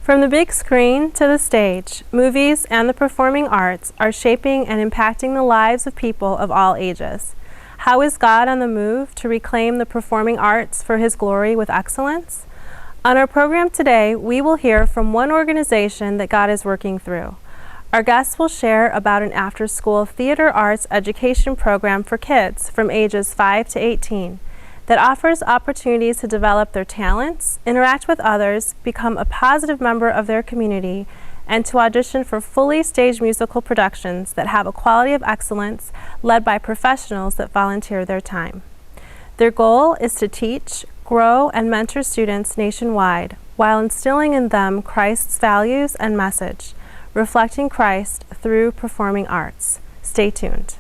From the big screen to the stage, movies and the performing arts are shaping and impacting the lives of people of all ages. How is God on the move to reclaim the performing arts for His glory with excellence? On our program today, we will hear from one organization that God is working through. Our guests will share about an after-school theater arts education program for kids from ages 5 to 18 that offers opportunities to develop their talents, interact with others, become a positive member of their community, and to audition for fully staged musical productions that have a quality of excellence led by professionals that volunteer their time. Their goal is to teach, grow, and mentor students nationwide while instilling in them Christ's values and message, reflecting Christ through performing arts. Stay tuned.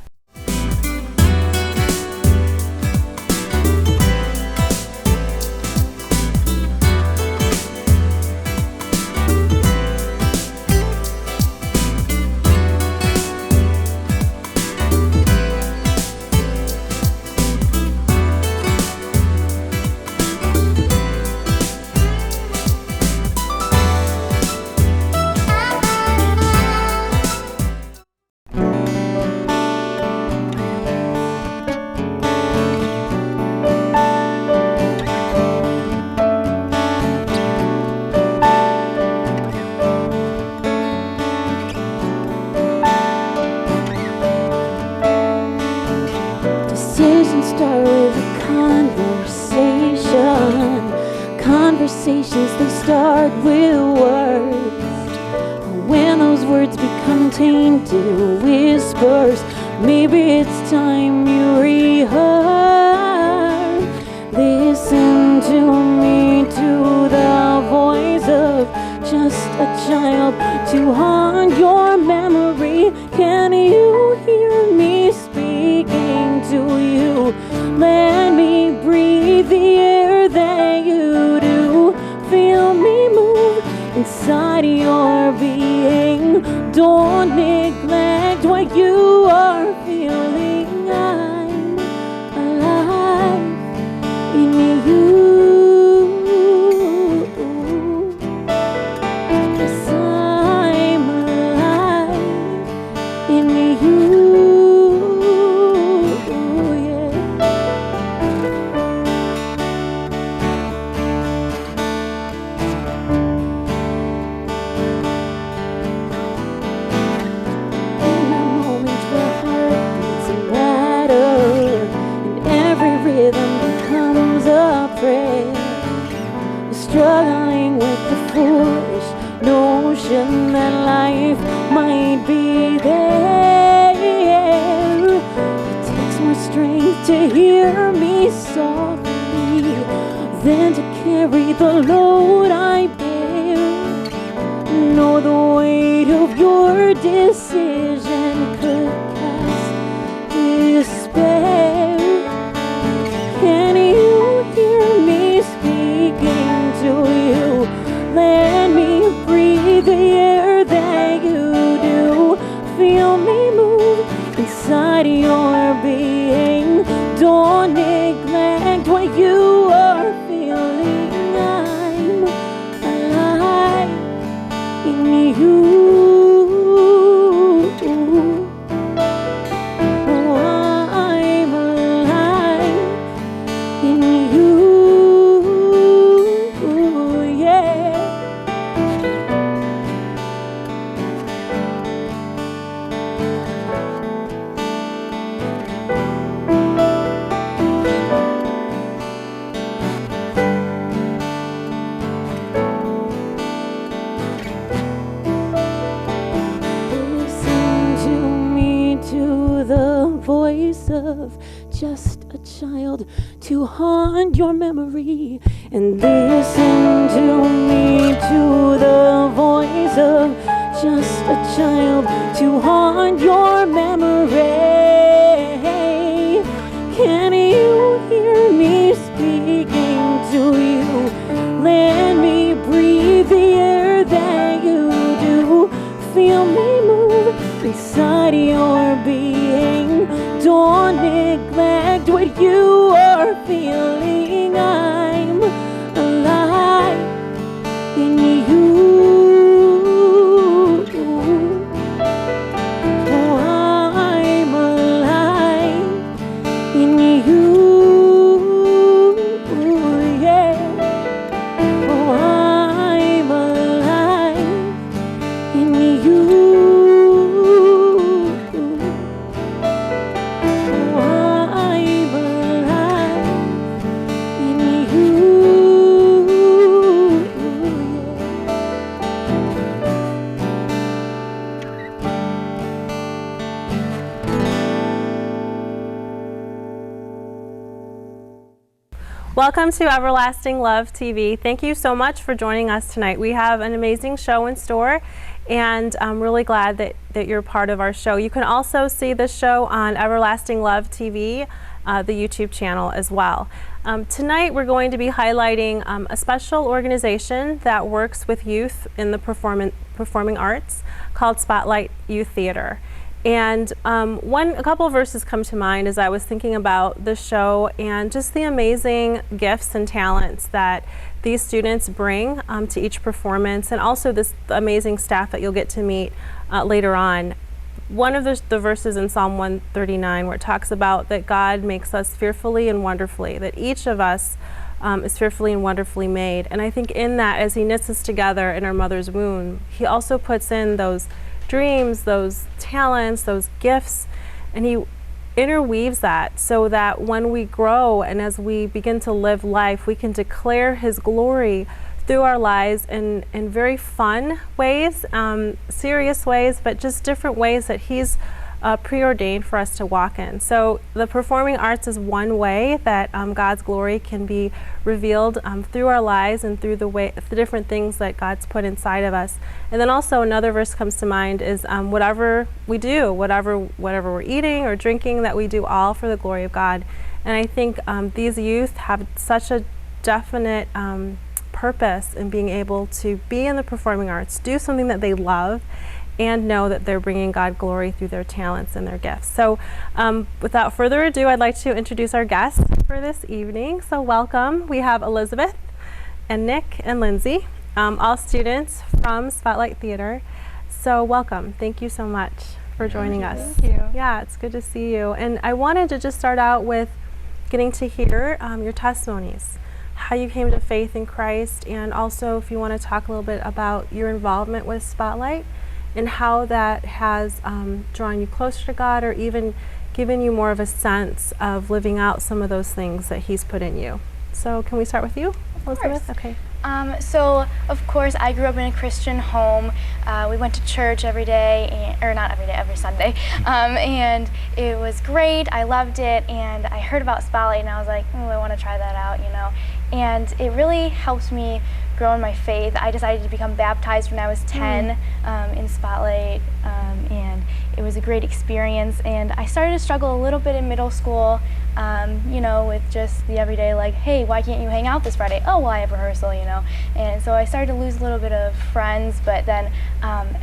Conversations, they start with words. When those words become tainted whispers, maybe it's time you rehearse. Listen to me, to the voice of just a child, to haunt your memory. Can you hear me speaking to you? Let me breathe the air that you do. Feel me move inside your being. Don't neglect what you are feeling. I'm alive in you. Yes, I'm alive in you. Struggling with the foolish notion that life might be there. It takes more strength to hear me softly than to carry the load I bear. Know the weight of your decision could cast despair. Can you hear me speaking to you? Let me breathe the air that you do. Feel me move inside your being. Don't neglect what you are feeling. I'm alive in you. Of just a child to haunt your memory, and listen to me, to the voice of just a child to haunt your memory. Can you hear me speaking to you? Let me breathe the air that you do. Feel me move inside your being. Don't neglect what you are feeling. I'm alive in you. Welcome to Everlasting Love TV. Thank you so much for joining us tonight. We have an amazing show in store, and I'm really glad that you're part of our show. You can also see this show on Everlasting Love TV, the YouTube channel as well. Tonight we're going to be highlighting a special organization that works with youth in the performing arts called Spotlight Youth Theater. And a couple of verses come to mind as I was thinking about the show and just the amazing gifts and talents that these students bring to each performance, and also this amazing staff that you'll get to meet later on. One of the verses in Psalm 139 where it talks about that God makes us fearfully and wonderfully, that each of us is fearfully and wonderfully made. And I think in that, as he knits us together in our mother's womb, he also puts in those dreams, those talents, those gifts, and he interweaves that so that when we grow and as we begin to live life, we can declare his glory through our lives in very fun ways, serious ways, but just different ways that he's preordained for us to walk in. So the performing arts is one way that God's glory can be revealed through our lives and through the different things that God's put inside of us. And then also another verse comes to mind is whatever we do, whatever we're eating or drinking, that we do all for the glory of God. And I think these youth have such a definite purpose in being able to be in the performing arts, do something that they love, and know that they're bringing God glory through their talents and their gifts. So without further ado, I'd like to introduce our guests for this evening. So welcome. We have Elizabeth and Nick and Lindsay, all students from Spotlight Theater. So welcome. Thank you so much for joining us. Thank you. Yeah, it's good to see you. And I wanted to just start out with getting to hear your testimonies, how you came to faith in Christ, and also if you want to talk a little bit about your involvement with Spotlight and how that has drawn you closer to God, or even given you more of a sense of living out some of those things that he's put in you. So can we start with you, Elizabeth? Okay. So, of course, I grew up in a Christian home. We went to church every day, or not every day, every Sunday, and it was great. I loved it, and I heard about Spotlight, and I was like, oh, I want to try that out, you know. And it really helped me grow in my faith. I decided to become baptized when I was 10 in Spotlight, and it was a great experience. And I started to struggle a little bit in middle school, you know, with just the everyday, like, hey, why can't you hang out this Friday? Oh, well, I have rehearsal, you know. And so I started to lose a little bit of friends, but then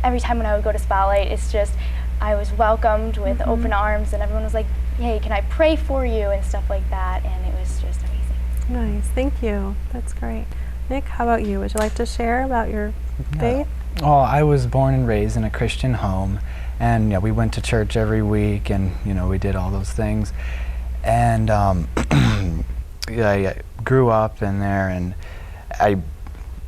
every time when I would go to Spotlight, it's just, I was welcomed with open arms, and everyone was like, hey, can I pray for you, and stuff like that, and it was just amazing. Nice, thank you. That's great. Nick, how about you? Would you like to share about your faith? Oh, I was born and raised in a Christian home, and we went to church every week, and we did all those things. And I grew up in there, and I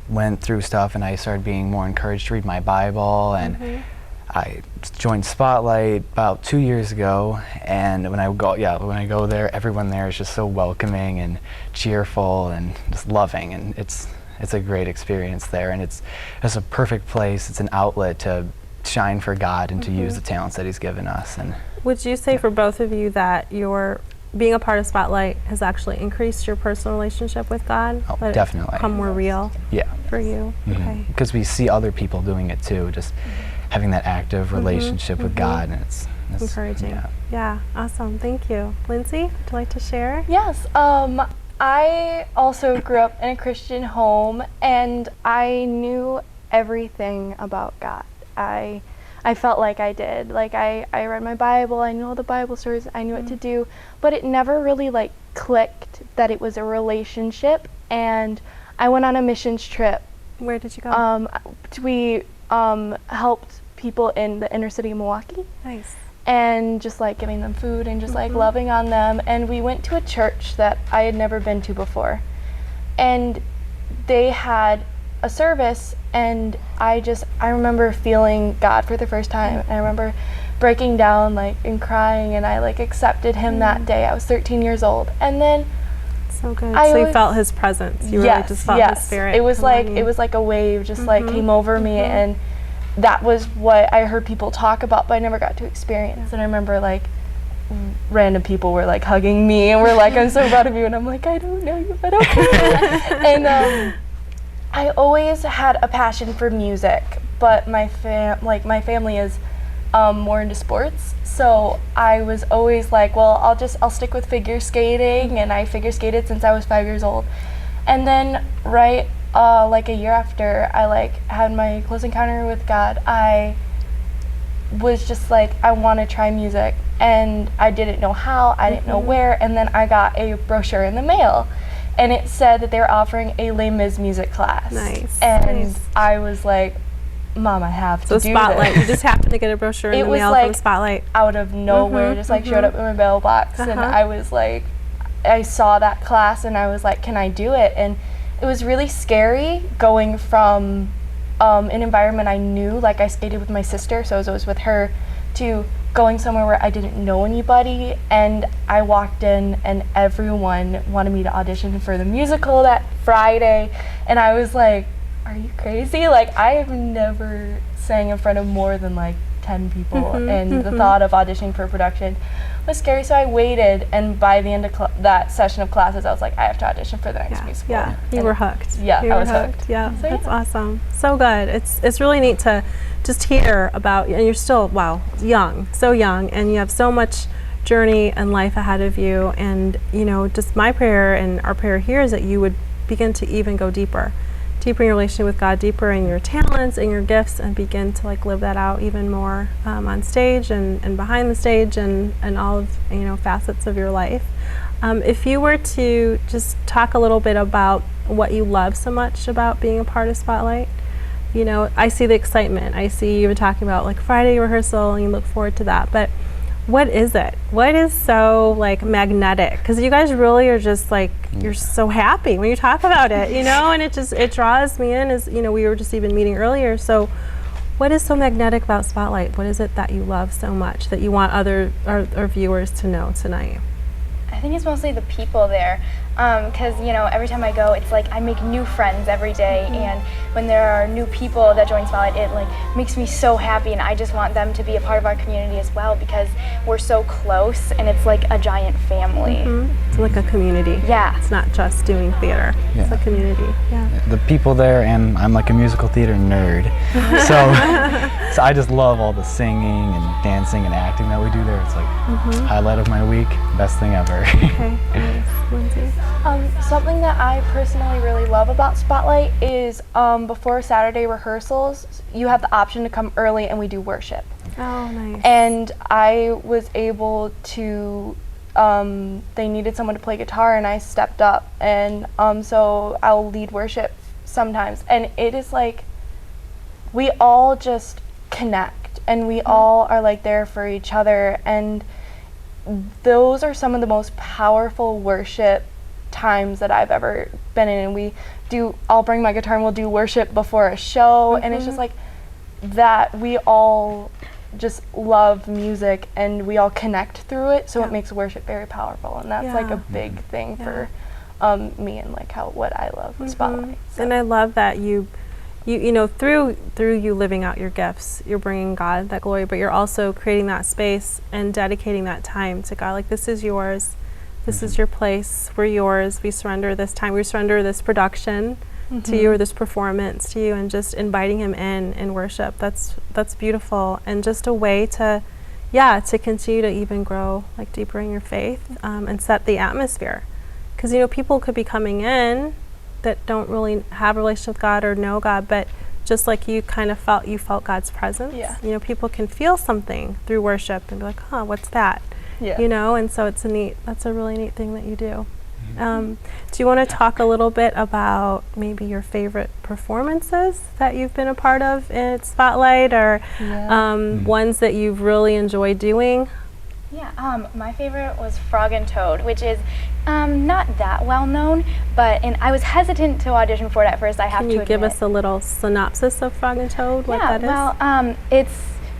went through stuff, and I started being more encouraged to read my Bible, and I joined Spotlight about 2 years ago, and when I go there, everyone there is just so welcoming and cheerful and just loving, and it's a great experience there, and it's a perfect place. It's an outlet to shine for God and to use the talents that he's given us. And would you say for both of you that your being a part of Spotlight has actually increased your personal relationship with God? Oh, Let definitely. It become more real? Yeah. For you? Okay. Because we see other people doing it too, just having that active relationship with God, and it's encouraging. Yeah, awesome. Thank you. Lindsay, would you like to share? Yes. I also grew up in a Christian home, and I knew everything about God. I felt like I did. Like I read my Bible, I knew all the Bible stories, I knew what to do, but it never really like clicked that it was a relationship. And I went on a missions trip. Where did you go? We helped people in the inner city of Milwaukee. Nice. And just like giving them food and just like loving on them. And we went to a church that I had never been to before. And they had a service, and I remember feeling God for the first time. And I remember breaking down like and crying, and I like accepted him that day. I was 13 years old. And then so good. So you felt his presence. You really just felt his spirit. It was like a wave just like came over me, and that was what I heard people talk about, but I never got to experience. And I remember like random people were like hugging me and were like, I'm so proud of you, and I'm like, I don't know you, but okay. And I always had a passion for music, but my family is more into sports, so I was always like, well, I'll stick with figure skating, and I figure skated since I was 5 years old. And then like a year after I like had my close encounter with God, I was just like, I want to try music, and I didn't know how, I didn't know where, and then I got a brochure in the mail, and it said that they were offering a Les Mis music class. Nice. And I was like, Mom, I have to do Spotlight. this. You just happened to get a brochure in the mail from Spotlight. Out of nowhere, just like showed up in my mailbox, and I was like, I saw that class, and I was like, can I do it? And it was really scary going from an environment I knew, like I skated with my sister, so I was always with her, to going somewhere where I didn't know anybody. And I walked in and everyone wanted me to audition for the musical that Friday, and I was like, are you crazy? Like, I have never sang in front of more than like 10 people, and the thought of auditioning for a production was scary, so I waited, and by the end of that session of classes, I was like, I have to audition for the next musical. Yeah, you were hooked. Yeah, I was hooked. Yeah, so that's awesome. So good. It's really neat to just hear about, and you're still, young, so young, and you have so much journey and life ahead of you, and just my prayer and our prayer here is that you would begin to even go deeper in your relationship with God, deeper in your talents and your gifts, and begin to like live that out even more on stage and behind the stage and all of facets of your life. If you were to just talk a little bit about what you love so much about being a part of Spotlight, I see the excitement. I see you were talking about like Friday rehearsal, and you look forward to that. But what is it? What is so like magnetic? Because you guys really are just like, you're so happy when you talk about it, and it draws me in, as we were just even meeting earlier. So what is so magnetic about Spotlight? What is it that you love so much that you want our viewers to know tonight? I think it's mostly the people there, because every time I go, it's like I make new friends every day, and when there are new people that join Spotlight, it like makes me so happy, and I just want them to be a part of our community as well, because we're so close, and it's like a giant family. It's like a community. Yeah. It's not just doing theater. Yeah. It's a community. Yeah. The people there, and I'm like a musical theater nerd, so I just love all the singing and dancing and acting that we do there. It's like highlight of my week, best thing ever. Okay, nice. Lindsay? Something that I personally really love about Spotlight is before Saturday rehearsals, you have the option to come early and we do worship. Oh, nice. And I was able to, they needed someone to play guitar, and I stepped up, and so I'll lead worship sometimes. And it is like, we all just connect, and we all are like there for each other, and those are some of the most powerful worship times that I've ever been in. And I'll bring my guitar and we'll do worship before a show, and it's just like that we all just love music and we all connect through it, so it makes worship very powerful, and that's like a big thing for me, and like what I love with Spotlight. So. And I love that you through you living out your gifts, you're bringing God that glory, but you're also creating that space and dedicating that time to God. Like, this is yours. This is your place. We're yours. We surrender this time. We surrender this production to you, or this performance to you, and just inviting him in worship. That's beautiful, and just a way to continue to even grow like deeper in your faith, and set the atmosphere. Because people could be coming in that don't really have a relationship with God or know God, but just like you kind of felt God's presence. Yeah. People can feel something through worship and be like, what's that? Yeah. And so that's a really neat thing that you do. Do you want to talk a little bit about maybe your favorite performances that you've been a part of in Spotlight, or ones that you've really enjoyed doing? Yeah, my favorite was Frog and Toad, which is not that well known, and I was hesitant to audition for it at first, I have to admit. Can you give us a little synopsis of Frog and Toad, what that is? Well, it's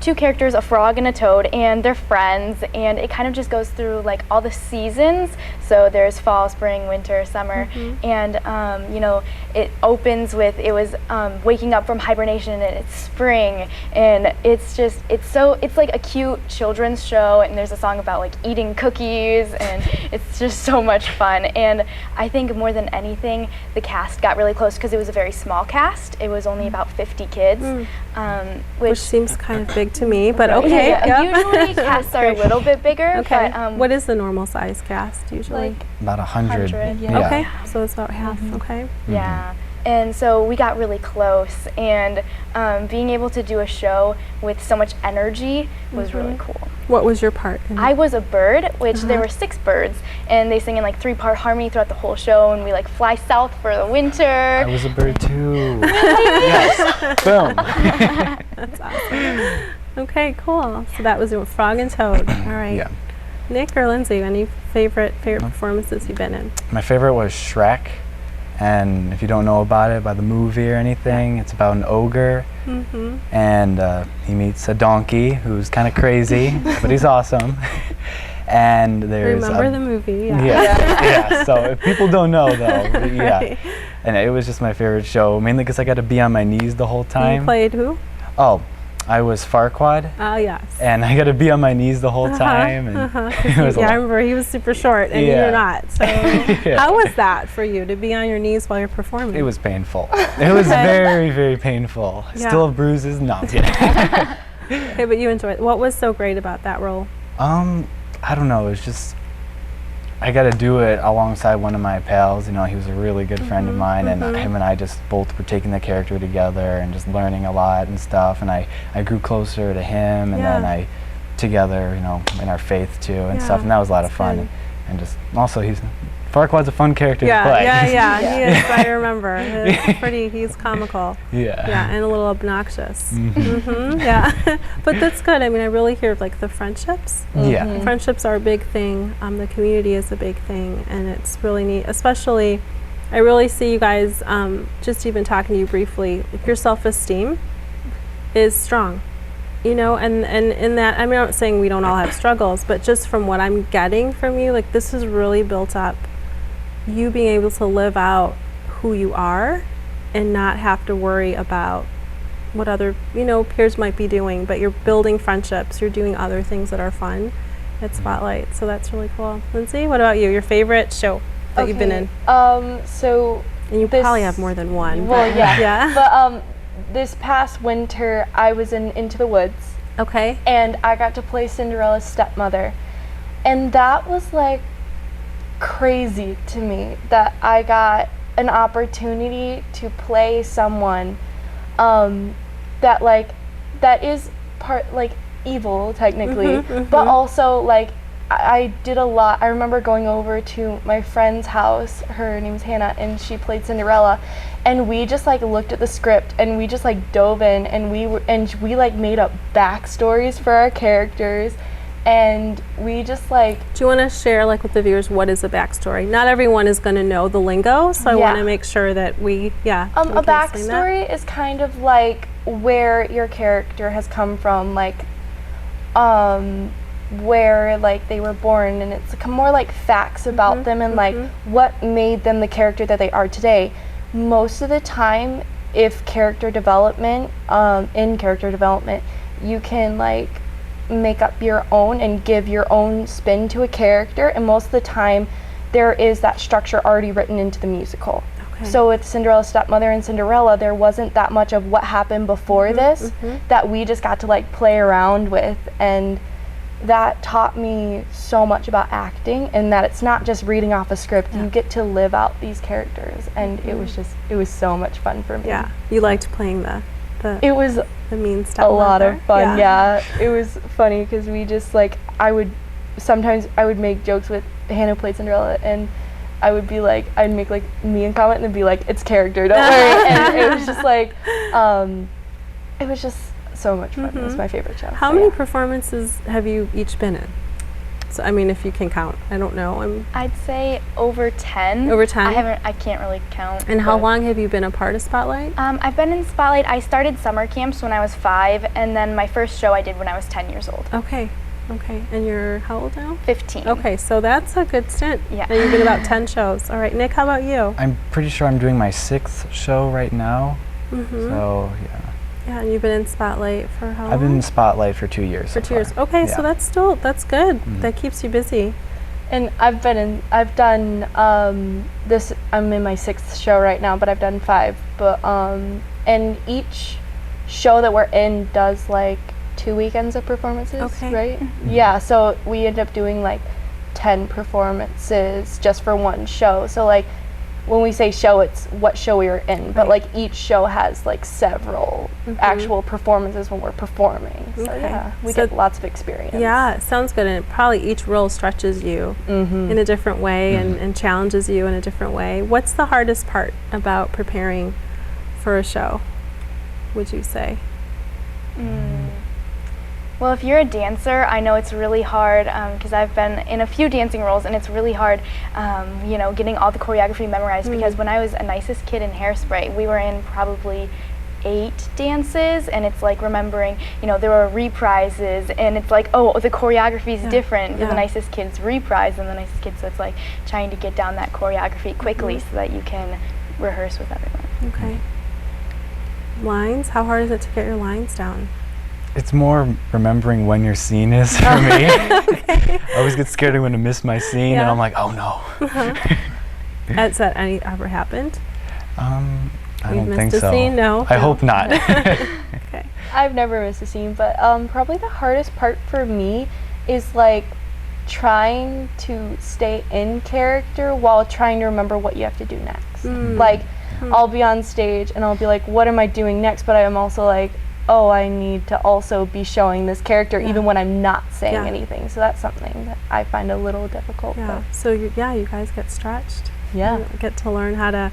two characters, a frog and a toad, and they're friends, and it kind of just goes through like all the seasons. So there's fall, spring, winter, summer, and you know, it opens with waking up from hibernation, and it's spring, and it's like a cute children's show, and there's a song about like eating cookies, and it's just so much fun. And I think more than anything, the cast got really close because it was a very small cast. It was only about 50 kids, which seems kind of big to me, but okay. Yeah. Usually casts are a little bit bigger. Okay. But, what is the normal size cast usually? like About 100. 100, Yeah. Okay, so it's about half. Okay. Yeah. And so we got really close, and being able to do a show with so much energy was really cool. What was your part? I was a bird, which there were 6 birds, and they sing in like 3-part harmony throughout the whole show, and we like fly south for the winter. I was a bird too. Yes. Boom. That's awesome. Okay, cool. So that was Frog and Toad. All right. Yeah. Nick or Lindsay, any favorite performances you've been in? My favorite was Shrek. And if you don't know about it, by the movie or anything, it's about an ogre, and he meets a donkey who's kind of crazy, but he's awesome. And there's Remember the movie? Yeah. So if people don't know, though, yeah. Right. And it was just my favorite show, mainly because I got to be on my knees the whole time. You played who? Oh, I was Farquaad. Oh, yes. And I got to be on my knees the whole time. And it was I remember he was super short and you're not. So how was that for you to be on your knees while you're performing? It was painful. It was very, very painful. Yeah. Still have bruises? No, I'm kidding. Okay, but you enjoyed it. What was so great about that role? I don't know. It's just I got to do it alongside one of my pals. You know, he was a really good friend of mine, and him and I just both were taking the character together and just learning a lot and stuff. And I grew closer to him, and then I together, you know, in our faith too and stuff. And that was a lot of fun. And just also Farquaad's a fun character to play. Yeah, he is. I remember. He's comical. Yeah, and a little obnoxious. Yeah, but that's good. I mean, I really hear like the friendships. Yeah. Friendships are a big thing. The community is a big thing, and it's really neat. Especially, I really see you guys, just even talking to you briefly, like your self-esteem is strong. You know, and in that, I mean, I'm not saying we don't all have struggles, but just from what I'm getting from you, like this is really built up. You being able to live out who you are and not have to worry about what other, you know, peers might be doing, but you're building friendships, you're doing other things that are fun at Spotlight. So that's really cool. Lindsay, what about you? Your favorite show that you've been in? So and you probably have more than one. Well, yeah. Yeah. But this past winter, I was in Into the Woods. Okay. And I got to play Cinderella's stepmother. And that was like crazy to me that I got an opportunity to play someone that is part like evil technically, but also like I did a lot. I remember going over to my friend's house, her name's Hannah, and she played Cinderella, and we just like looked at the script and we just like dove in and we like made up backstories for our characters. And we just like... Do you want to share like with the viewers what is a backstory? Not everyone is going to know the lingo, so I want to make sure that we, a backstory is kind of like where your character has come from, like where like they were born, and it's more like facts about them and like what made them the character that they are today. Most of the time, if character development, in character development, you can like make up your own and give your own spin to a character, and most of the time there is that structure already written into the musical. So with Cinderella's stepmother and Cinderella, there wasn't that much of what happened before this that we just got to like play around with, and that taught me so much about acting, and that it's not just reading off a script. You get to live out these characters, and it was so much fun for me. Yeah, you liked playing the mean stepmother. A lot of fun. Yeah, it was funny because we just like sometimes I would make jokes with Hannah who played Cinderella, and I would be like, I'd make like me and comment and then be like, it's character, don't worry. And it was just like it was just so much fun. It was my favorite show. How many performances have you each been in? So I mean, if you can count, I don't know. I'd say over 10. Over 10? I can't really count. And how long have you been a part of Spotlight? I've been in Spotlight. I started summer camps when I was 5, and then my first show I did when I was 10 years old. Okay. And you're how old now? 15. Okay, so that's a good stint. Yeah. And you've been about 10 shows. All right, Nick, how about you? I'm pretty sure I'm doing my 6th show right now. So, yeah. Yeah, and you've been in Spotlight for how long? I've been in Spotlight for 2 years. For so 2 years. far. Okay, Yeah. so that's good. That keeps you busy. And I've done this. I'm in my 6th show right now, but I've done 5. But and each show that we're in does like 2 weekends of performances, Okay. right? Yeah. So we end up doing like 10 performances just for one show. So like when we say show, it's what show we were in. But like each show has like several actual performances when we're performing. So Okay. yeah, we So get lots of experience. Yeah, it sounds good. And probably each role stretches you in a different way and challenges you in a different way. What's the hardest part about preparing for a show, would you say? Well, if you're a dancer, I know it's really hard because I've been in a few dancing roles, and it's really hard, getting all the choreography memorized. Because when I was a nicest kid in Hairspray, we were in probably 8 dances, and it's like remembering, there were reprises, and it's like, oh, the choreography is different for the nicest kid's reprise and the nicest kid. So it's like trying to get down that choreography quickly so that you can rehearse with everyone. Okay. Lines? How hard is it to get your lines down? It's more remembering when your scene is for me. I always get scared I'm going to miss my scene, and I'm like, oh no. Has that ever happened? I You've don't think missed a so. scene? No? I hope not. Okay. I've never missed a scene, but probably the hardest part for me is like trying to stay in character while trying to remember what you have to do next. Like I'll be on stage and I'll be like, what am I doing next? But I'm also like, oh, I need to also be showing this character even when I'm not saying anything. So that's something that I find a little difficult. Yeah. But So you guys get stretched. yeah. You get to learn how to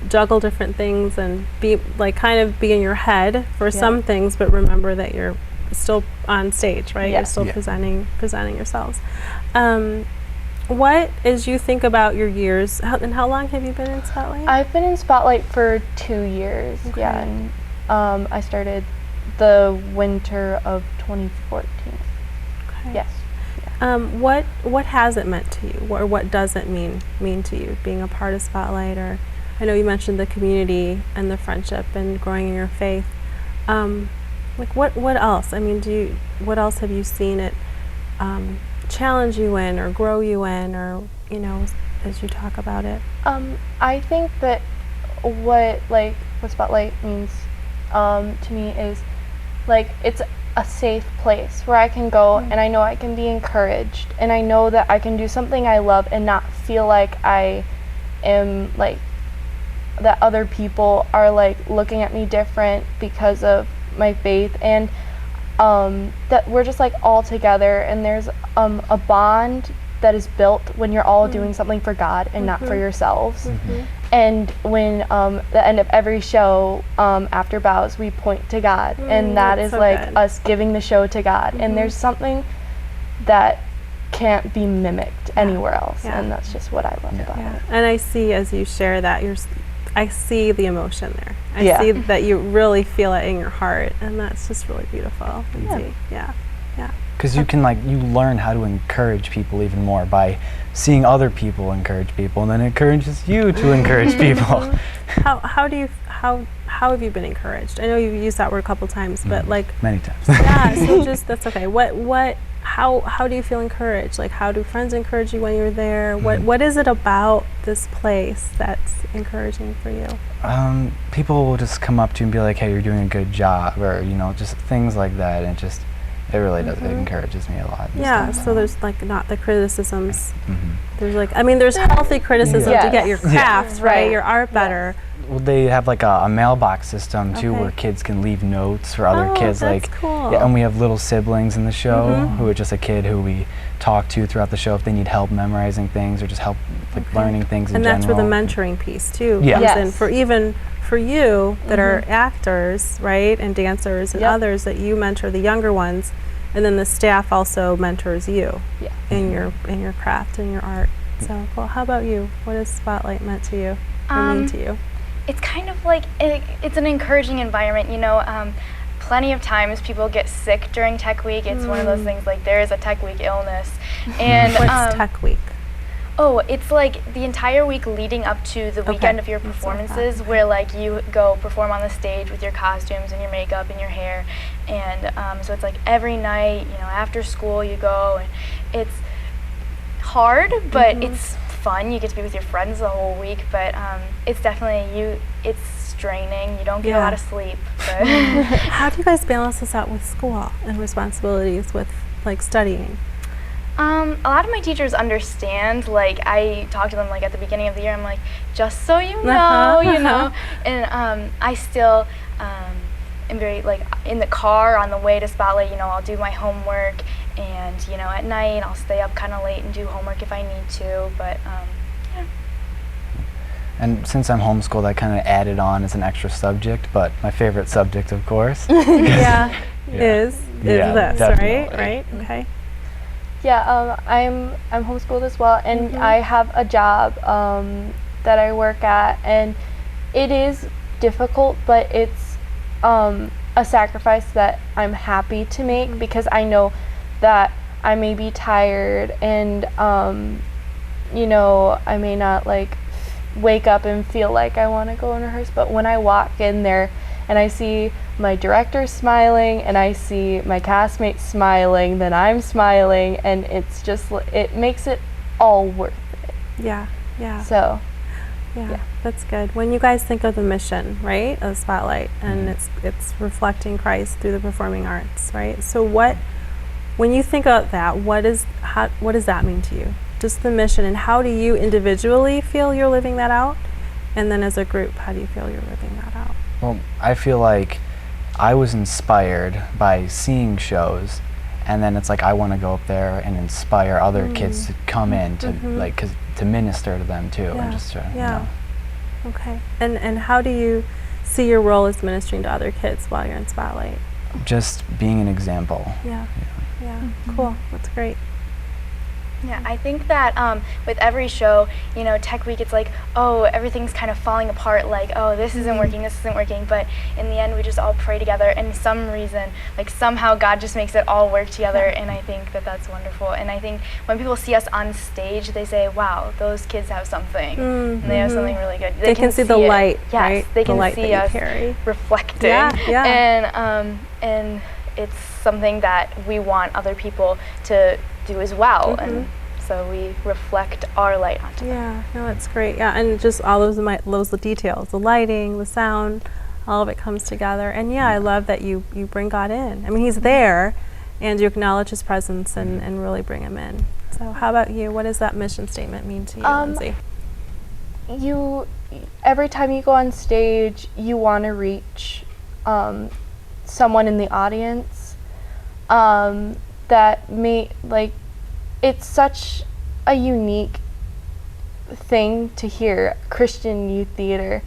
juggle different things and be kind of be in your head for some things, but remember that you're still on stage, right? Yeah. You're still presenting yourselves. What, as you think about your years, and how long have you been in Spotlight? I've been in Spotlight for 2 years. Okay. Yeah, and I started the winter of 2014. Okay. Yes. What has it meant to you, or what does it mean to you being a part of Spotlight? Or I know you mentioned the community and the friendship and growing in your faith. What else? I mean, what else have you seen it challenge you in, or grow you in, or as you talk about it? I think that what Spotlight means to me is like it's a safe place where I can go and I know I can be encouraged, and I know that I can do something I love and not feel like I am like that other people are like looking at me different because of my faith, and that we're just like all together, and there's a bond that is built when you're all doing something for God and not for yourselves. And when the end of every show, after bows, we point to God, and that is so like good. us giving the show to God. And there's something that can't be mimicked anywhere else, and that's just what I love about it. And I see, as you share that, I see the emotion there. I see that you really feel it in your heart, and that's just really beautiful. Yeah. Because you can you learn how to encourage people even more by seeing other people encourage people, and then it encourages you to encourage people. How have you been encouraged? I know you've used that word a couple times, but Many times. yeah. So that's okay. How do you feel encouraged? Like, how do friends encourage you when you're there? What is it about this place that's encouraging for you? People will just come up to you and be like, "Hey, you're doing a good job," or just things like that, and it really does. It encourages me a lot. Yeah. So there's not the criticisms. There's there's healthy criticism to get your craft right, your art better. Well, they have a mailbox system too, where kids can leave notes for other kids. That's cool. Yeah, and we have little siblings in the show who are just a kid who we talk to throughout the show if they need help memorizing things or just help learning things in and general. that's where the mentoring piece too Yeah. comes in for you that are actors, right, and dancers and others, that you mentor the younger ones, And then the staff also mentors you Yeah. in your craft and your art. So, well, how about you? What has Spotlight meant to you or mean to you? It's kind of like, it's an encouraging environment, you know. Plenty of times people get sick during Tech Week. It's one of those things, like there is a Tech Week illness. And What's Tech Week? Oh, it's like the entire week leading up to the weekend of your performances, where like you go perform on the stage with your costumes and your makeup and your hair, and so it's like every night, you know, after school you go, and it's hard, but it's fun. You get to be with your friends the whole week, but it's definitely it's straining. You don't get a lot of sleep. But How do you guys balance this out with school and responsibilities with like studying? A lot of my teachers understand. Like I talk to them like at the beginning of the year. I'm like, just so you know, you know. And I still am very like in the car on the way to Spotlight. You know, I'll do my homework, and you know, at night I'll stay up kind of late and do homework if I need to. But yeah. And since I'm homeschooled, I kind of added on as an extra subject, but my favorite subject, of course. Is this, definitely. right? Okay. Yeah, I'm homeschooled as well, and I have a job that I work at, and it is difficult, but it's a sacrifice that I'm happy to make because I know that I may be tired, and you know, I may not like wake up and feel like I want to go and rehearse, but when I walk in there and I see my director smiling and I see my castmates smiling, then I'm smiling, and it's just, it makes it all worth it. Yeah. So, Yeah, that's good. When you guys think of the mission, right, of Spotlight, and it's reflecting Christ through the performing arts, right? So when you think of that, what does that mean to you? Just the mission, and how do you individually feel you're living that out? And then as a group, how do you feel you're living that out? Well, I feel like I was inspired by seeing shows, and then it's like I want to go up there and inspire other kids to come in to like to minister to them too, and just to, you know. Okay. And how do you see your role as ministering to other kids while you're in Spotlight? Just being an example. Yeah. Cool. That's great. Yeah, I think that with every show, you know, Tech Week, it's like, oh, everything's kind of falling apart, like, oh, this isn't working, but in the end, we just all pray together, and some reason, like, somehow God just makes it all work together, and I think that that's wonderful. And I think when people see us on stage, they say, wow, those kids have something, and they have something really good. They can see the light, yes, right? They the can light see that us you carry. reflecting, and it's something that we want other people to do as well, and so we reflect our light onto them. Yeah, no, that's great. Yeah, and just all those details, the lighting, the sound, all of it comes together. And yeah, I love that you bring God in. I mean, He's there, and you acknowledge His presence and really bring Him in. So how about you? What does that mission statement mean to you, Lindsay? Every time you go on stage, you want to reach someone in the audience that may, like, it's such a unique thing to hear, Christian youth theater,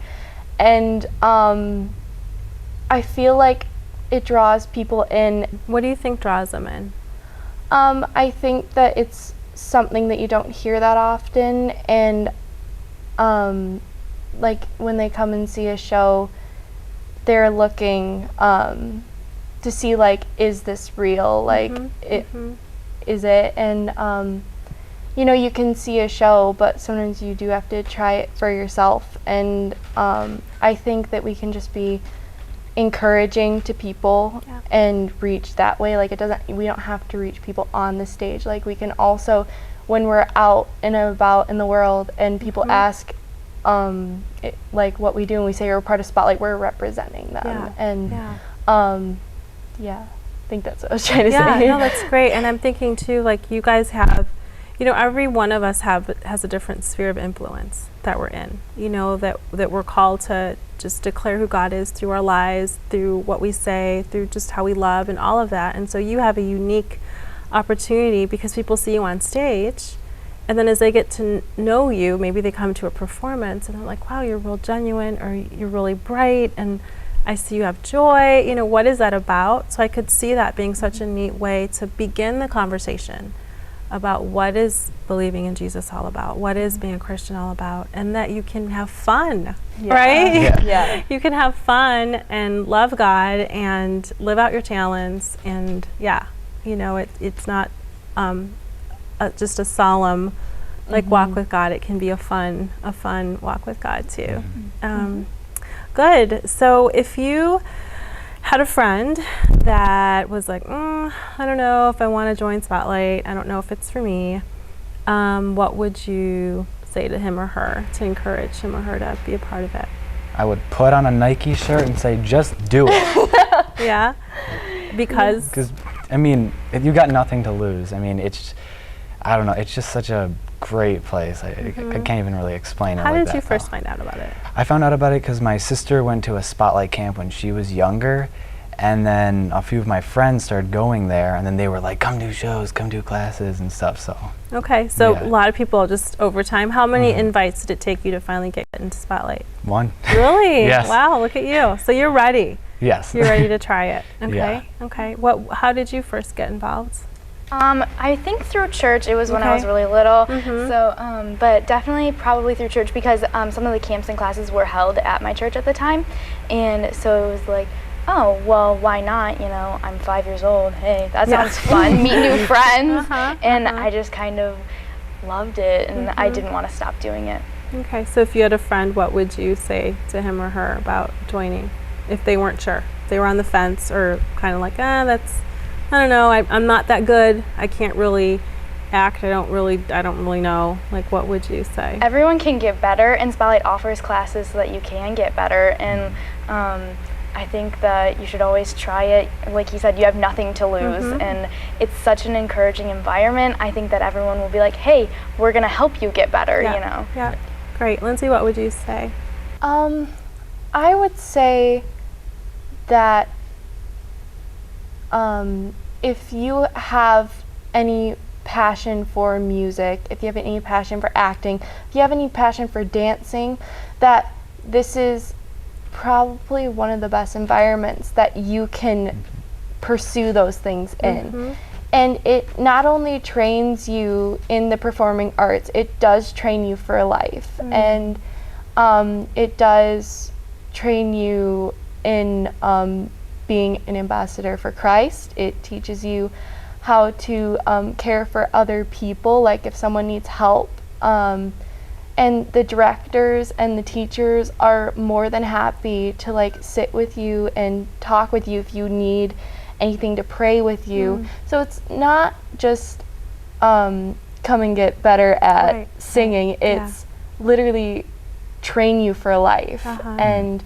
and I feel like it draws people in. What do you think draws them in? I think that it's something that you don't hear that often, and like when they come and see a show, they're looking to see, like, is this real? Like, is it? And you know, you can see a show, but sometimes you do have to try it for yourself. And I think that we can just be encouraging to people and reach that way. Like, we don't have to reach people on the stage. Like, we can also, when we're out and about in the world and people ask like what we do, and we say we're part of Spotlight, we're representing them. I think that's what I was trying to say. No, that's great. And I'm thinking too, like, you guys have, you know, every one of us has a different sphere of influence that we're in, you know, that we're called to just declare who God is through our lives, through what we say, through just how we love and all of that. And so you have a unique opportunity because people see you on stage, and then as they get to know you, maybe they come to a performance and they're like, wow, you're real genuine, or you're really bright, and I see you have joy. You know, what is that about? So I could see that being such a neat way to begin the conversation about what is believing in Jesus all about, what is being a Christian all about, and that you can have fun, right? Yeah. You can have fun and love God and live out your talents, and you know, it's not just a solemn walk with God. It can be a fun walk with God too. Good. So if you had a friend that was like, I don't know if I want to join Spotlight, I don't know if it's for me, what would you say to him or her to encourage him or her to be a part of it? I would put on a Nike shirt and say, just do it. Yeah? Because, I mean, you got nothing to lose. I mean, I don't know, it's just such a great place. I can't even really explain it. How like did you that, first though. find out about it? I found out about it because my sister went to a Spotlight camp when she was younger, and then a few of my friends started going there, and then they were like, come do shows, come do classes and stuff, so. Okay, so Yeah. a lot of people just over time. How many invites did it take you to finally get into Spotlight? One. Really? Yes. Wow, look at you. So you're ready. Yes. You're ready to try it. Okay. Yeah. Okay. How did you first get involved? I think through church. It was when I Okay. was really little. So, but definitely probably through church because some of the camps and classes were held at my church at the time, and so it was like, oh, well, why not? You know, I'm 5 years old. Hey, that sounds fun. Meet new friends, and I just kind of loved it, and I didn't want to stop doing it. Okay. So if you had a friend, what would you say to him or her about joining, if they weren't sure, if they were on the fence, or kind of like, I don't know, I'm not that good. I can't really act. I don't really know. Like, what would you say? Everyone can get better, and Spotlight offers classes so that you can get better. And I think that you should always try it. Like you said, you have nothing to lose, and it's such an encouraging environment. I think that everyone will be like, hey, we're going to help you get better, Yeah. you know. Yeah. Great. Lindsay, what would you say? I would say that if you have any passion for music, if you have any passion for acting, if you have any passion for dancing, that this is probably one of the best environments that you can pursue those things in. And it not only trains you in the performing arts, it does train you for life. And it does train you in being an ambassador for Christ. It teaches you how to care for other people, like if someone needs help. And the directors and the teachers are more than happy to like sit with you and talk with you if you need anything, to pray with you. So it's not just come and get better at singing. It's literally train you for life. And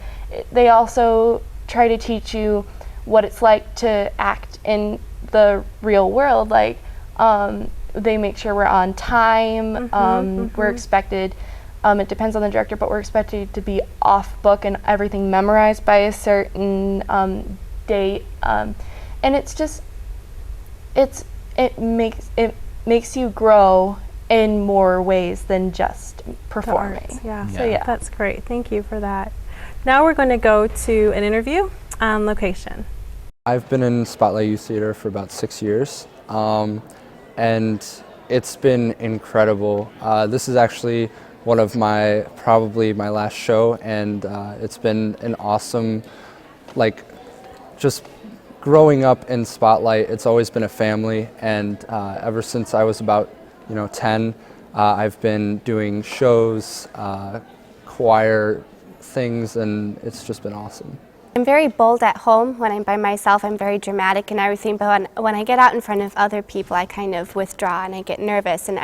they also try to teach you what it's like to act in the real world. Like they make sure we're on time. We're expected, it depends on the director, but we're expected to be off book and everything memorized by a certain date. And it's just, it makes you grow in more ways than just performing. Yeah. So yeah. That's great. Thank you for that. Now we're going to go to an interview on location. I've been in Spotlight Youth Theater for about 6 years, and it's been incredible. This is actually one of probably my last show, and it's been an awesome, just growing up in Spotlight, it's always been a family, and ever since I was about 10, I've been doing shows, choir things, and it's just been awesome. I'm very bold at home. When I'm by myself, I'm very dramatic and everything, but when I get out in front of other people, I kind of withdraw and I get nervous, and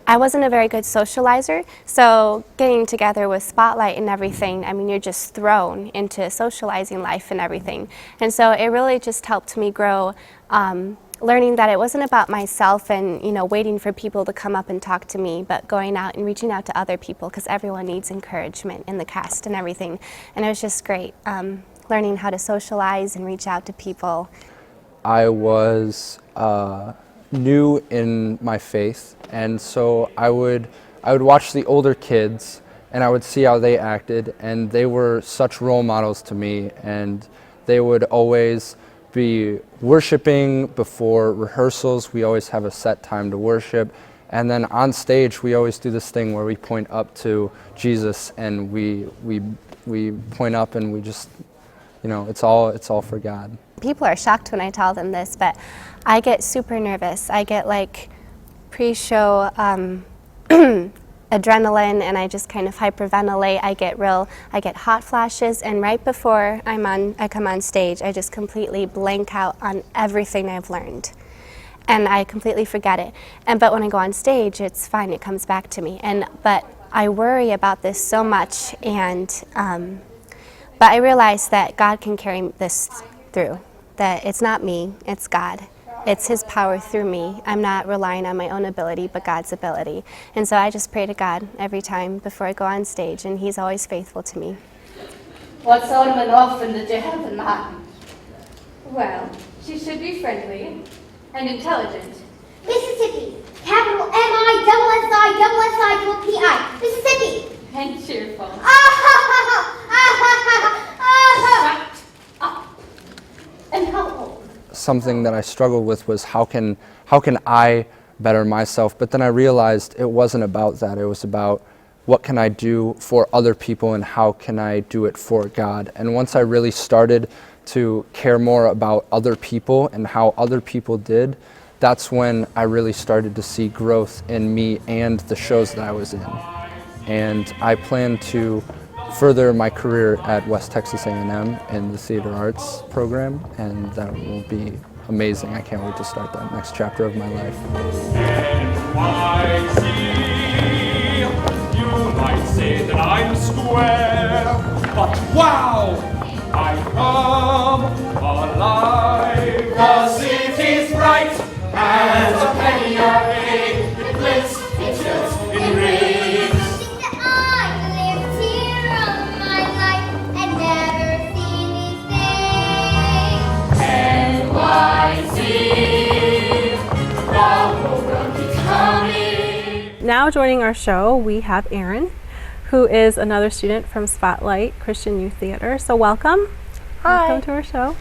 I wasn't a very good socializer, so getting together with Spotlight and everything, I mean, you're just thrown into socializing life and everything. And so it really just helped me grow, learning that it wasn't about myself and waiting for people to come up and talk to me, but going out and reaching out to other people, because everyone needs encouragement in the cast and everything. And it was just great, learning how to socialize and reach out to people. I was new in my faith, and so I would watch the older kids and I would see how they acted, and they were such role models to me, and they would always be worshiping before rehearsals. We always have a set time to worship, and then on stage we always do this thing where we point up to Jesus, and we point up, and we just, you know, it's all for God. People are shocked when I tell them this, but I get super nervous. I get like pre-show adrenaline, and I just kind of hyperventilate. I get hot flashes, and right before I come on stage, I just completely blank out on everything I've learned, and I completely forget it. But when I go on stage, it's fine. It comes back to me. But I worry about this so much, but I realize that God can carry this through. That it's not me, it's God. It's His power through me. I'm not relying on my own ability, but God's ability. And so I just pray to God every time before I go on stage, and He's always faithful to me. What's on and often did you have in mind? Well, she should be friendly and intelligent. Mississippi, capital M-I-S-S-I-P-I, Mississippi. And cheerful. Shut up. And how old? Something that I struggled with was how can I better myself? But then I realized it wasn't about that. It was about what can I do for other people and how can I do it for God? And once I really started to care more about other people and how other people did, that's when I really started to see growth in me and the shows that I was in. And I plan to further my career at West Texas A&M in the theater arts program, and that will be amazing. I can't wait to start that next chapter of my life. You might say that I'm square, but wow, I come alive. The city's bright as a penny array. It glints, it shines, it rings. Now joining our show, we have Erin, who is another student from Spotlight Christian Youth Theater. So welcome. Hi. Welcome to our show.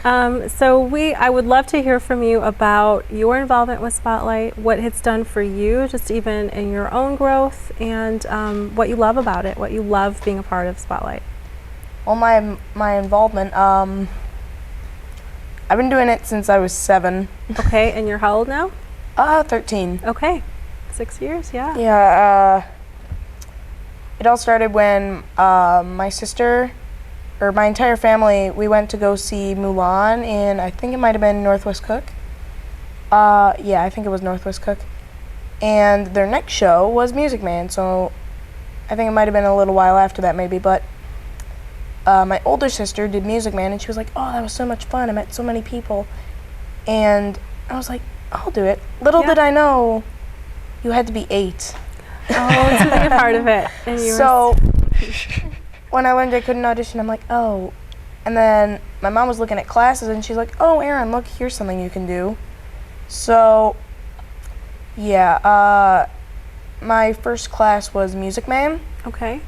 I would love to hear from you about your involvement with Spotlight, what it's done for you, just even in your own growth, and what you love about it, what you love being a part of Spotlight. Well, my involvement, I've been doing it since I was 7. Okay, and you're how old now? 13. Okay, 6 years, yeah. Yeah, it all started when my sister, or my entire family, we went to go see Mulan in, I think it might have been Northwest Cook. Yeah, I think it was Northwest Cook. And their next show was Music Man, so I think it might have been a little while after that maybe, but my older sister did Music Man, and she was like, oh, that was so much fun, I met so many people. And I was like, I'll do it. Little did I know, you had to be 8. Oh, it's a big part of it. And you so when I learned I couldn't audition, I'm like, oh. And then my mom was looking at classes, and she's like, oh, Erin, look, here's something you can do. So, yeah, my first class was Music Man. Okay.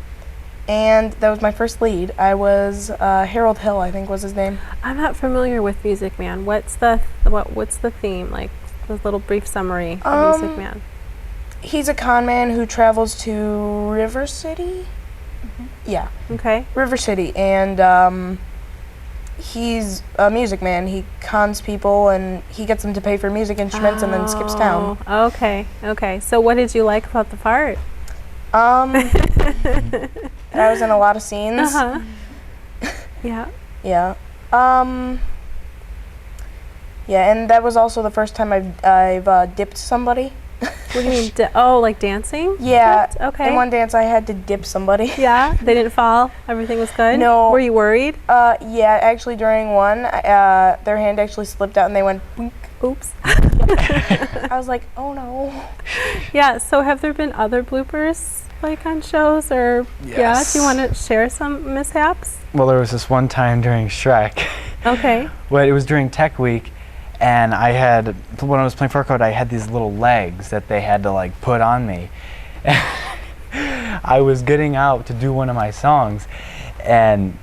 And that was my first lead. I was Harold Hill, I think was his name. I'm not familiar with Music Man. What's the theme? Like the little brief summary of Music Man. He's a con man who travels to River City. Mm-hmm. Yeah. Okay. River City, and he's a music man. He cons people, and he gets them to pay for music instruments, and then skips town. Okay. Okay. So what did you like about the part? I was in a lot of scenes. Yeah. Yeah. Yeah, and that was also the first time I've dipped somebody. What do you mean? Like dancing? Yeah. Dipped? Okay. In one dance, I had to dip somebody. Yeah. They didn't fall. Everything was good. No. Were you worried? Yeah. Actually, during one, their hand actually slipped out, and they went. Boink. Oops. I was like, oh no. Yeah. So have there been other bloopers like on shows, or yeah? Do you want to share some mishaps? Well, there was this one time during Shrek. Okay. Well, it was during Tech Week, and I had, when I was playing fur code, I had these little legs that they had to like put on me. I was getting out to do one of my songs, and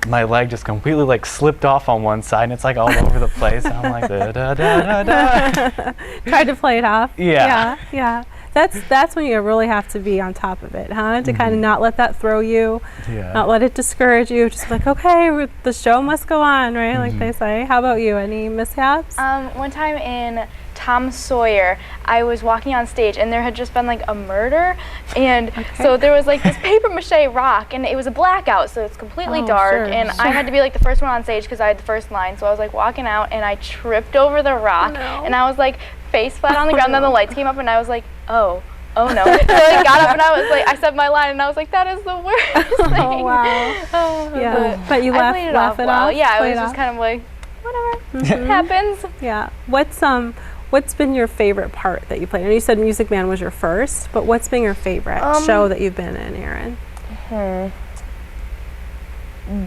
my leg just completely like slipped off on one side, and it's like all over the place. And I'm like, da, da, da, da, da. Tried to play it off. Yeah. Yeah. That's when you really have to be on top of it, huh? To kind of not let that throw you, not let it discourage you. Just like, okay, the show must go on, right? Like they say. How about you? Any mishaps? One time in Tom Sawyer, I was walking on stage and there had just been like a murder, and so there was like this paper mache rock, and it was a blackout, so it's completely dark, and I had to be like the first one on stage because I had the first line, so I was like walking out and I tripped over the rock, and I was like face flat on the ground. Then the lights came up and I was like, oh no. So I got up and I was like, I said my line and I was like, that is the worst thing. Oh wow. Yeah. But you laugh it off. Yeah, it was just kind of like, whatever, it happens. Yeah. What's been your favorite part that you played? And you said Music Man was your first, but what's been your favorite show that you've been in, Aaron?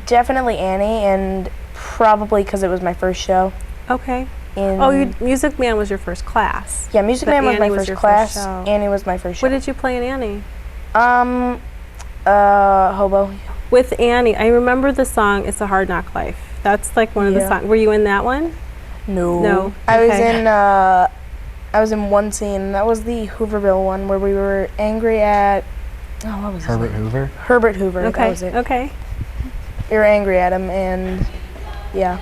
Definitely Annie, and probably because it was my first show. Okay. Music Man was your first class. Yeah, Music Man was my first class. Annie was my first show. What did you play in Annie? Hobo. With Annie, I remember the song "It's a Hard Knock Life." That's like one of the songs. Were you in that one? No. I was in one scene. That was the Hooverville one where we were angry at. Oh, what was his name? Hoover. Herbert Hoover. Okay. That was it. Okay. We were angry at him, and yeah.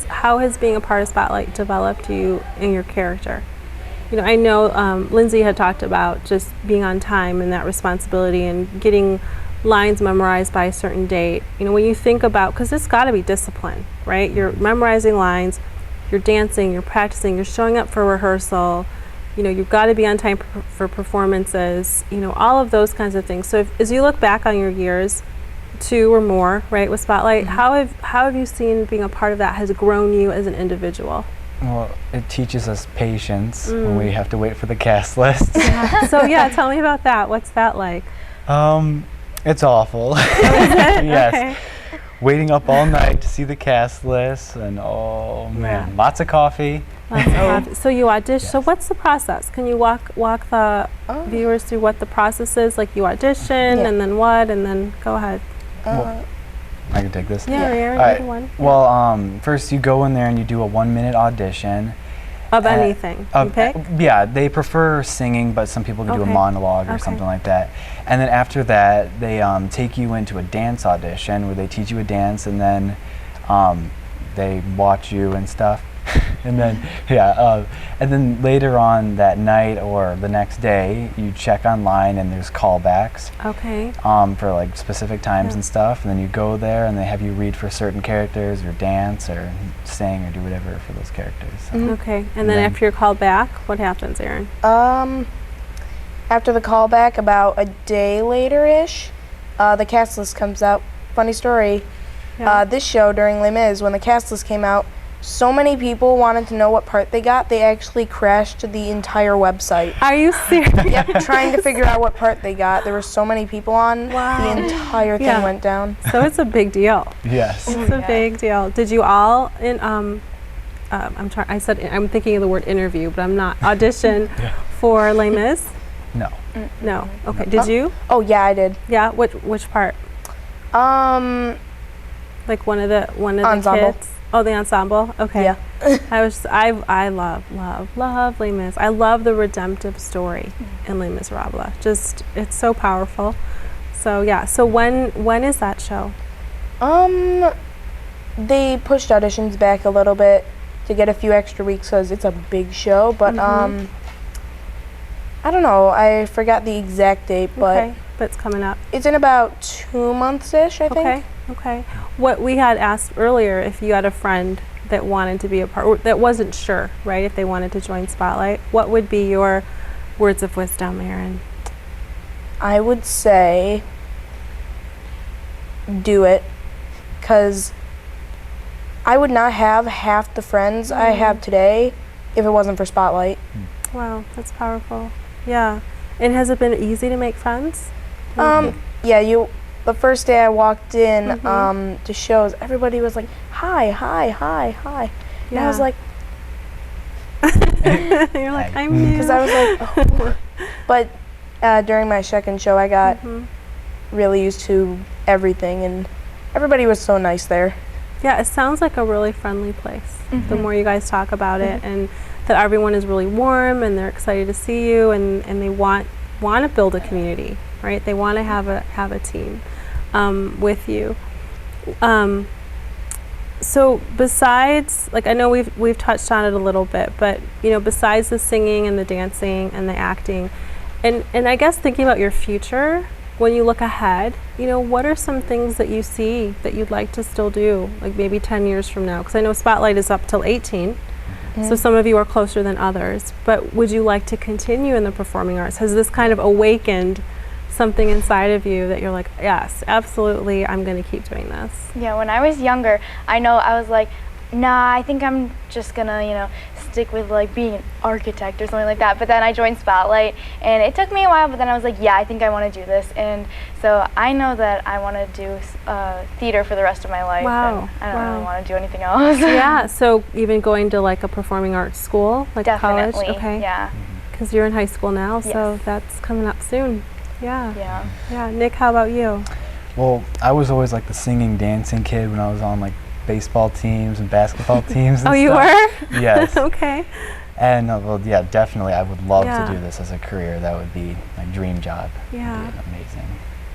How has being a part of Spotlight developed you in your character? You know, I know Lindsay had talked about just being on time and that responsibility and getting lines memorized by a certain date. You know, when you think about, because it's got to be discipline, right? You're memorizing lines, you're dancing, you're practicing, you're showing up for rehearsal. You know, you've got to be on time for performances. You know, all of those kinds of things. So as you look back on your years, 2 or more, right, with Spotlight, how have you seen being a part of that has grown you as an individual? Well, it teaches us patience when we have to wait for the cast list. So yeah, tell me about that. What's that like? It's awful. Yes. Okay. Waiting up all night to see the cast list, and oh man, lots of coffee. Lots of coffee. So you audition. Yes. So what's the process? Can you walk the viewers through what the process is? Like you audition, and then what, and then go ahead. Well, I can take this. Yeah, one. Well, first you go in there and you do a 1-minute audition. Of anything you pick? Yeah, they prefer singing, but some people can do a monologue or something like that. And then after that, they take you into a dance audition where they teach you a dance, and then they watch you and stuff. And then, and then later on that night or the next day, you check online and there's callbacks. Okay. For like specific times and stuff, and then you go there and they have you read for certain characters or dance or sing or do whatever for those characters. So. Okay. And then after you're called back, what happens, Aaron? After the callback, about a day later-ish, the cast list comes out. Funny story. This show during Les Mis, when the cast list came out, so many people wanted to know what part they got, they actually crashed the entire website. Are you serious? Yep, trying to figure out what part they got. There were so many people on, the entire thing went down. So it's a big deal. Yes. It's a big deal. Did you all, I'm thinking of the word interview, but I'm not, audition for Les Mis? No. No. Okay. Did you? Oh yeah, I did. Yeah. Which part? Like one of the ensemble. Kids. Oh, the ensemble. Okay. Yeah. I love Les Mis. I love the redemptive story in Les Miserables. Just it's so powerful. So yeah. So when is that show? They pushed auditions back a little bit to get a few extra weeks because it's a big show. But I don't know. I forgot the exact date, but it's coming up. It's in about 2 months-ish, I think. Okay. What we had asked earlier, if you had a friend that wanted to be a part, or that wasn't sure, right, if they wanted to join Spotlight, what would be your words of wisdom, Aaron? I would say do it, because I would not have half the friends I have today if it wasn't for Spotlight. Wow, that's powerful. Yeah. And has it been easy to make friends? Yeah, the first day I walked in to shows, everybody was like, hi, hi, hi, hi. And I was like, you're like, I'm new. because I was like, oh. But during my second show, I got really used to everything, and everybody was so nice there. Yeah, it sounds like a really friendly place. The more you guys talk about it, and that everyone is really warm and they're excited to see you, and they want to build a community, right? They want to have a team with you. So besides, like, I know we've touched on it a little bit, but besides the singing and the dancing and the acting, and I guess thinking about your future, when you look ahead, what are some things that you see that you'd like to still do, like maybe 10 years from now? Because I know Spotlight is up till 18, so some of you are closer than others, but would you like to continue in the performing arts? Has this kind of awakened something inside of you that you're like, yes, absolutely, I'm going to keep doing this? Yeah, when I was younger, I know I was like, nah, I think I'm just gonna, stick with like being an architect or something like that. But then I joined Spotlight, and it took me a while, but then I was like, yeah, I think I want to do this. And so I know that I want to do theater for the rest of my life. Wow. And I don't really want to do anything else. Yeah, so even going to like a performing arts school, like Definitely, college? Okay. Yeah. Because you're in high school now, so Yes. that's coming up soon. Yeah. Yeah. Yeah. Nick, how about you? Well, I was always like the singing, dancing kid when I was on like baseball teams and basketball teams and Oh, you stuff. were? Yes. Okay. And well, yeah, definitely I would love Yeah. to do this as a career. That would be my dream job. Yeah. It'd be amazing.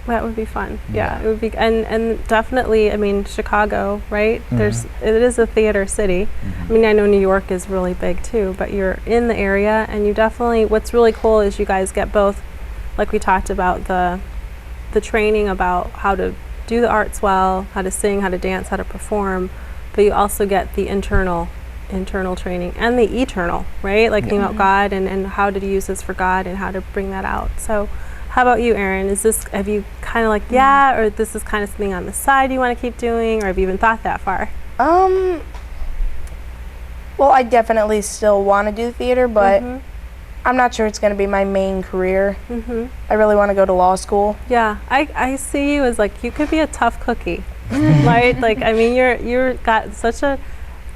That would be fun. Yeah. Yeah, it would be, and definitely, I mean, Chicago, right? It is a theater city. I mean, I know New York is really big too, but you're in the area, and you definitely, what's really cool is you guys get both, like we talked about, the training about how to do the arts well, how to sing, how to dance, how to perform, but you also get the internal training and the eternal, right? Like thinking about God and how to use this for God and how to bring that out. So how about you, Erin? Have you kind of like, or this is kind of something on the side you want to keep doing, or have you even thought that far? Well, I definitely still want to do theater, but I'm not sure it's going to be my main career. I really want to go to law school. Yeah, I see you as like, you could be a tough cookie, right? Like, I mean, you're got such a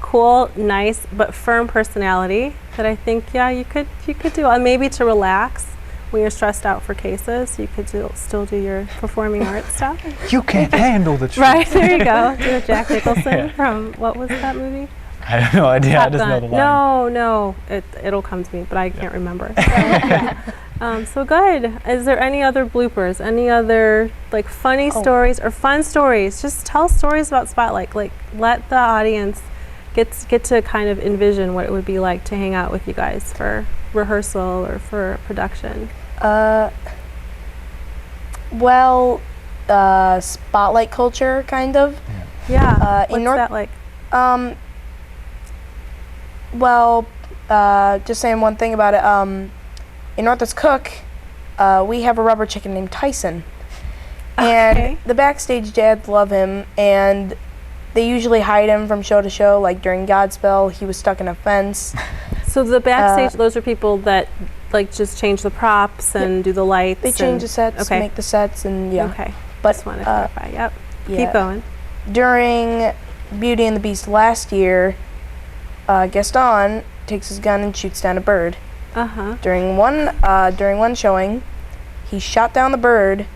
cool, nice, but firm personality that I think, yeah, you could do, maybe to relax when you're stressed out for cases, you could still do your performing arts stuff. You can't handle the truth. Right, there you go. Do a Jack Nicholson from, what was that movie? I have no idea. I just know the line. No, it'll come to me, but I can't remember. So, yeah. So good. Is there any other bloopers? Any other like funny stories or fun stories? Just tell stories about Spotlight. Like, let the audience get to kind of envision what it would be like to hang out with you guys for rehearsal or for production. Well, Spotlight culture, kind of. Yeah. What's that like? Well, just saying one thing about it. In Northwest Cook, we have a rubber chicken named Tyson. And the backstage dads love him, and they usually hide him from show to show. Like during Godspell, he was stuck in a fence. So the backstage, those are people that like just change the props and do the lights. They change the sets, make the sets, and Okay. But just want to clarify. Yep. yeah. Keep going. During Beauty and the Beast last year, Gaston takes his gun and shoots down a bird. During one showing, he shot down the bird,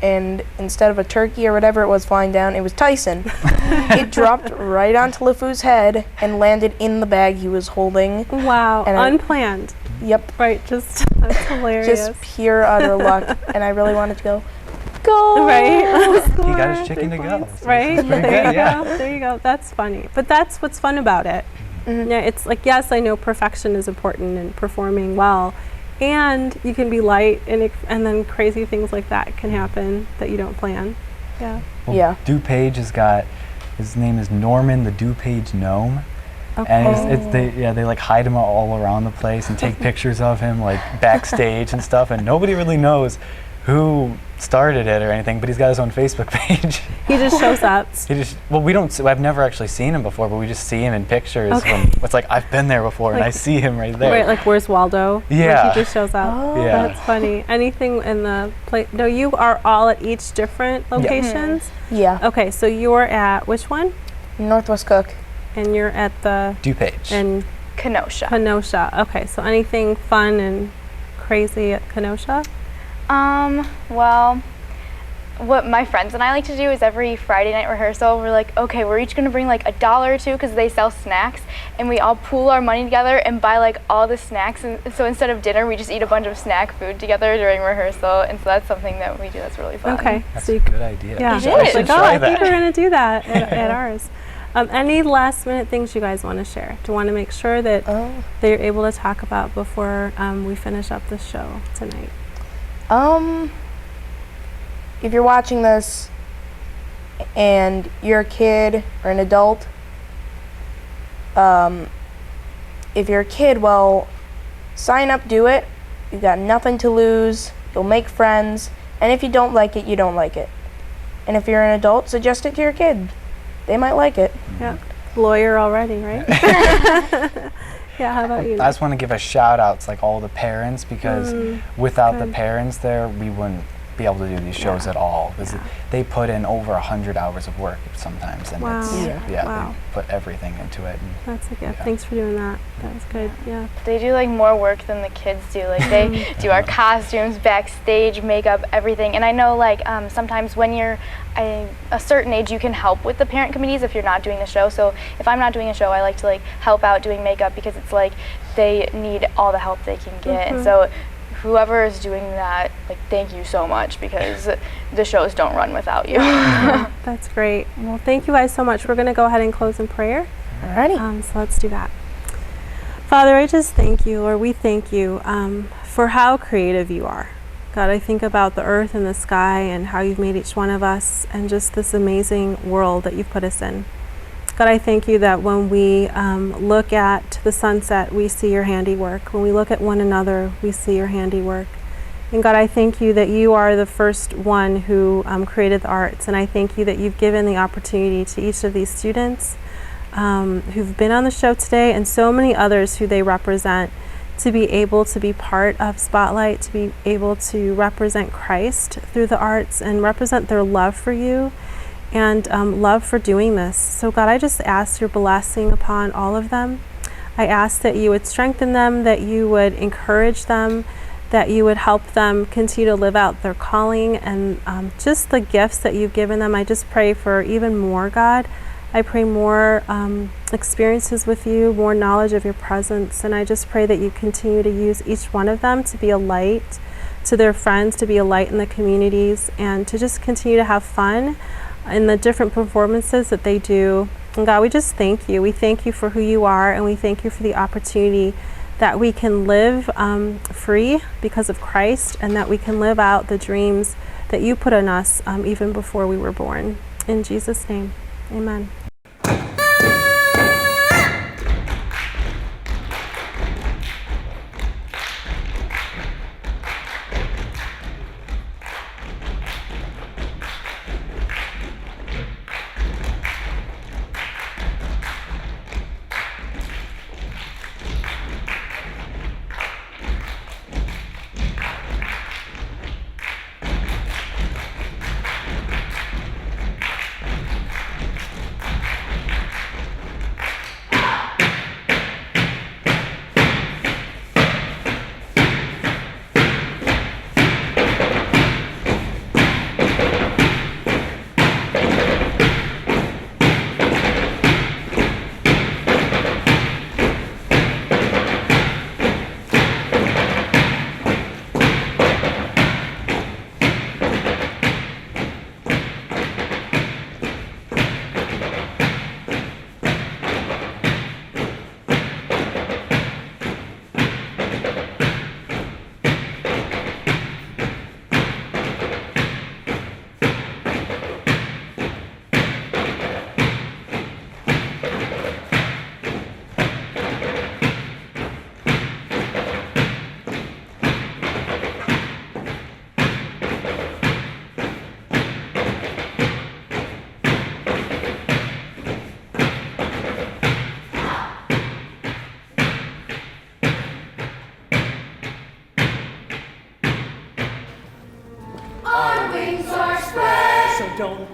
and instead of a turkey or whatever it was flying down, it was Tyson. It dropped right onto LeFou's head and landed in the bag he was holding. Wow, and unplanned. Yep. Right, just that's hilarious. Just pure utter luck, and I really wanted to go. Right. He got his chicken to go. Right. There you go. That's funny, but that's what's fun about it. Yeah, it's like, yes, I know perfection is important and performing well, and you can be light, and then crazy things like that can happen that you don't plan. Yeah. Well, DuPage has got, his name is Norman the DuPage Gnome. And they like hide him all around the place and take pictures of him like backstage and stuff, and nobody really knows who started it or anything, but he's got his own Facebook page. He just shows up. I've never actually seen him before, but we just see him in pictures. Okay. It's like, I've been there before, and I see him right there. Right, like, where's Waldo? Yeah. Like, he just shows up. Oh. Yeah. That's funny. Anything in the place? No, you are all at each different locations? Yeah. Okay, so you're at which one? Northwest Cook. And you're at the... DuPage. In Kenosha. Kenosha. Okay, so anything fun and crazy at Kenosha? Well, what my friends and I like to do is every Friday night rehearsal, we're like, okay, we're each gonna bring like $1 or $2 because they sell snacks, and we all pool our money together and buy like all the snacks. And so instead of dinner, we just eat a bunch of snack food together during rehearsal, and so that's something that we do that's really fun. Okay, That's so a good idea. yeah, I should like, try I that. think we're gonna do that at ours. Any last minute things you guys want to share? Do you want to make sure that you're able to talk about before we finish up the show tonight? If you're watching this and you're a kid or an adult, if you're a kid, well, sign up, do it. You've got nothing to lose. You'll make friends. And if you don't like it, you don't like it. And if you're an adult, suggest it to your kid. They might like it. Yeah, lawyer already, right? Yeah, how about you? I just want to give a shout out to like all the parents, because without the parents there, we wouldn't be able to do these shows at all, because they put in over 100 hours of work sometimes, and Wow. they put everything into it. And That's a gift. Thanks for doing that. That was good. Yeah. They do like more work than the kids do. Like they do our costumes, backstage, makeup, everything. And I know like sometimes when you're a certain age, you can help with the parent committees if you're not doing the show. So if I'm not doing a show, I like to like help out doing makeup, because it's like they need all the help they can get. And so whoever is doing that, like, thank you so much, because the shows don't run without you. That's great. Well, thank you guys so much. We're going to go ahead and close in prayer. Alrighty. So let's do that. Father, I just thank you, Lord. We thank you for how creative you are. God, I think about the earth and the sky and how you've made each one of us, and just this amazing world that you've put us in. God, I thank you that when we look at the sunset, we see your handiwork. When we look at one another, we see your handiwork. And God, I thank you that you are the first one who created the arts. And I thank you that you've given the opportunity to each of these students who've been on the show today, and so many others who they represent, to be able to be part of Spotlight, to be able to represent Christ through the arts and represent their love for you and love for doing this. So God, I just ask your blessing upon all of them. I ask that you would strengthen them, that you would encourage them, that you would help them continue to live out their calling and just the gifts that you've given them. I just pray for even more, God. I pray more experiences with you, more knowledge of your presence, and I just pray that you continue to use each one of them to be a light to their friends, to be a light in the communities, and to just continue to have fun in the different performances that they do. And God, we just thank you. We thank you for who you are, and we thank you for the opportunity that we can live free because of Christ, and that we can live out the dreams that you put in us even before we were born. In Jesus' name, amen.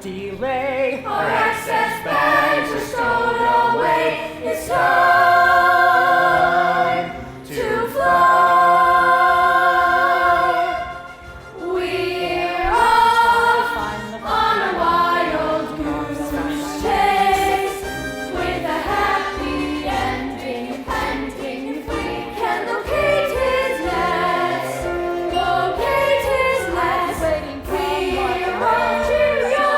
delay. Our access bags are stowed away. It's time to fly. We're off on a wild goose chase with a happy ending, panting if we can locate his nest. Locate his nest. We're off to go.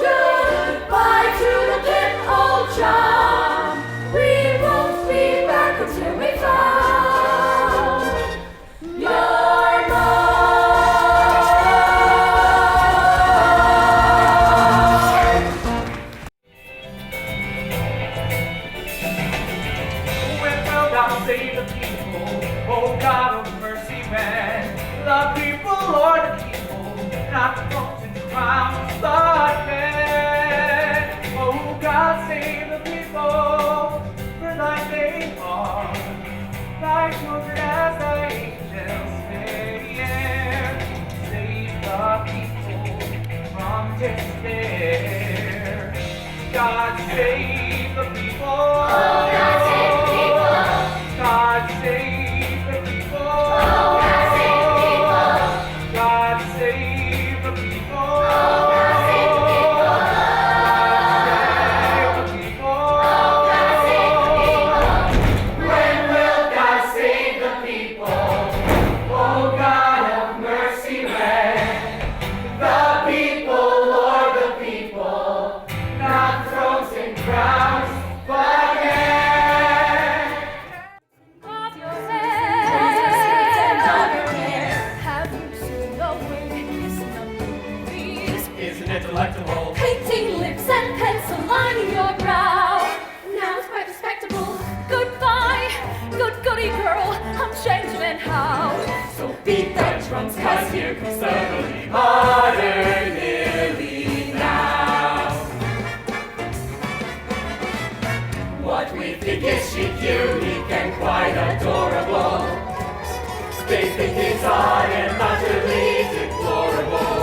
Goodbye to the pit, old chum. We won't be back until we found your When will thou save the people? Oh God of mercy, when the people, Lord, the people, not thrones and crowns, but men. Oh God, save the people, for thine they are, thy children as thy angels fair. Save the people from despair. God save the people. Oh, God save the people. God save the people. Oh, God save the people. God save the people. Oh, God save the people. God save the people. When will God save the people? Oh God of mercy, when the people, Lord, the people, not thrones and crowns, but men. of your head. Have you seen the wickedness in the movies? Isn't it delectable? Painting lips and pencil lining your brow. Now it's quite respectable. Goodbye, goody girl. I'm changing how. So beat the drums, 'cause here comes the really modern Lily now. What we think is chic, unique, and quite adorable, they think is odd and utterly deplorable.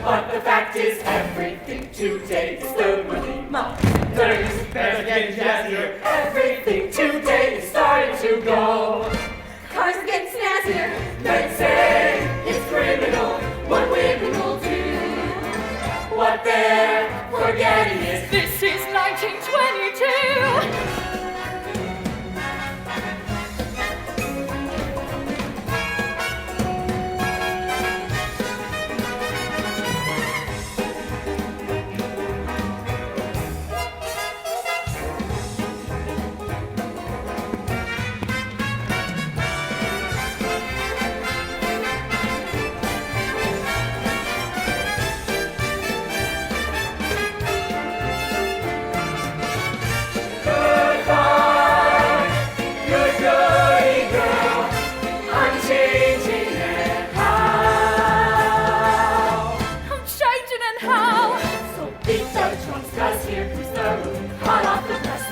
But the fact is, everything today is literally modern. There's getting jazzier. Everything today is starting to go. Cars are getting snazzier. Men say it's criminal what women will do. What they're forgetting is This is 1922. goodbye, good goody girl. I'm changing and how. I'm changing and how. So beat the drums, 'cause here comes the hot off the press.